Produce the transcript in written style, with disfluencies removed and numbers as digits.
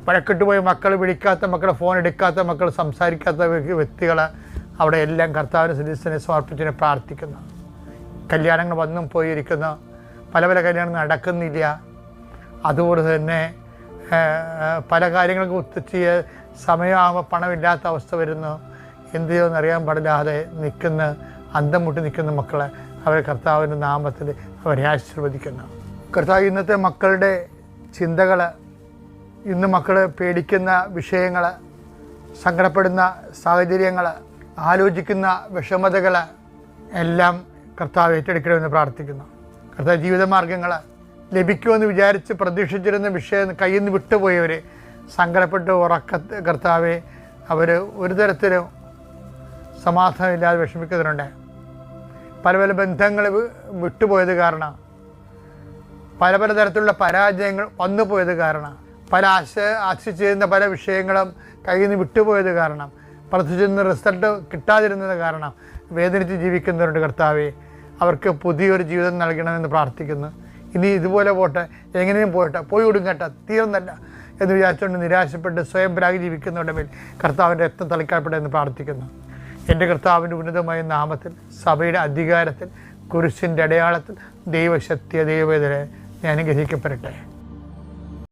വഴക്കിട്ട് പോയി മക്കൾ വിളിക്കാത്ത മക്കൾ, ഫോൺ എടുക്കാത്ത മക്കൾ, സംസാരിക്കാത്ത വ്യക്തികൾ അവിടെ എല്ലാം കർത്താവിന് സിദ്ധീസിനെ സമർപ്പിച്ചിനെ പ്രാർത്ഥിക്കുന്നു. കല്യാണങ്ങൾ വന്നും പോയിരിക്കുന്നു, പല പല കല്യാണങ്ങൾ നടക്കുന്നില്ല. അതുപോലെ തന്നെ പല കാര്യങ്ങൾക്കും ഒത്തുചെയ്യ സമയമാകുമ്പോൾ പണമില്ലാത്ത അവസ്ഥ വരുന്നു. എന്ത് ചെയ്യുമെന്ന് അറിയാൻ പാടില്ലാതെ നിൽക്കുന്ന, അന്തം മുട്ടി നിൽക്കുന്ന മക്കളെ അവരെ കർത്താവിൻ്റെ നാമത്തിൽ അവരെ ആശീർവദിക്കുന്നു. കർത്താവ് ഇന്നത്തെ മക്കളുടെ ചിന്തകൾ, ഇന്ന് മക്കൾ പേടിക്കുന്ന വിഷയങ്ങൾ, സങ്കടപ്പെടുന്ന സാഹചര്യങ്ങൾ, ആലോചിക്കുന്ന വിഷമതകൾ എല്ലാം കർത്താവ് ഏറ്റെടുക്കണമെന്ന് പ്രാർത്ഥിക്കുന്നു. കർത്താവ് ജീവിതമാർഗങ്ങൾ ലഭിക്കുമെന്ന് വിചാരിച്ച് പ്രതീക്ഷിച്ചിരുന്ന വിഷയം കയ്യിൽ നിന്ന് വിട്ടുപോയവർ സങ്കടപ്പെട്ട് കർത്താവെ അവർ ഒരു തരത്തിലും സമാധാനമില്ലാതെ വിഷമിക്കുന്നവരുണ്ട്. പല പല ബന്ധങ്ങൾ വിട്ടുപോയത് കാരണം, പല പല തരത്തിലുള്ള പരാജയങ്ങൾ വന്നുപോയത് കാരണം, പല ആശിച്ചിരുന്ന പല വിഷയങ്ങളും കയ്യിൽ നിന്ന് വിട്ടുപോയത് കാരണം, പ്രതീക്ഷിച്ചിരുന്ന റിസൾട്ട് കിട്ടാതിരുന്നത് കാരണം വേദനിച്ച് ജീവിക്കുന്നവരുണ്ട്. കർത്താവെ അവർക്ക് പുതിയൊരു ജീവിതം നൽകണമെന്ന് പ്രാർത്ഥിക്കുന്നു. ഇനി ഇതുപോലെ പോട്ടെ, എങ്ങനെയും പോയി ഒടുങ്ങട്ടെ, തീർന്നല്ല എന്ന് വിചാരിച്ചുകൊണ്ട് നിരാശപ്പെട്ട് സ്വയം പരാഗി ജീവിക്കുന്നവരുടെ മേൽ കർത്താവിൻ്റെ രക്തം തളിക്കപ്പെടട്ടെ എന്ന് പ്രാർത്ഥിക്കുന്നു. എൻ്റെ കർത്താവിൻ്റെ ഉന്നതമായ നാമത്തിൽ, സഭയുടെ അധികാരത്തിൽ, കുരിശിൻ്റെ അടയാളത്തിൽ, ദൈവശക്തിയ ദൈവവേദന ഞാൻ അനുഗ്രഹിക്കപ്പെടട്ടെ.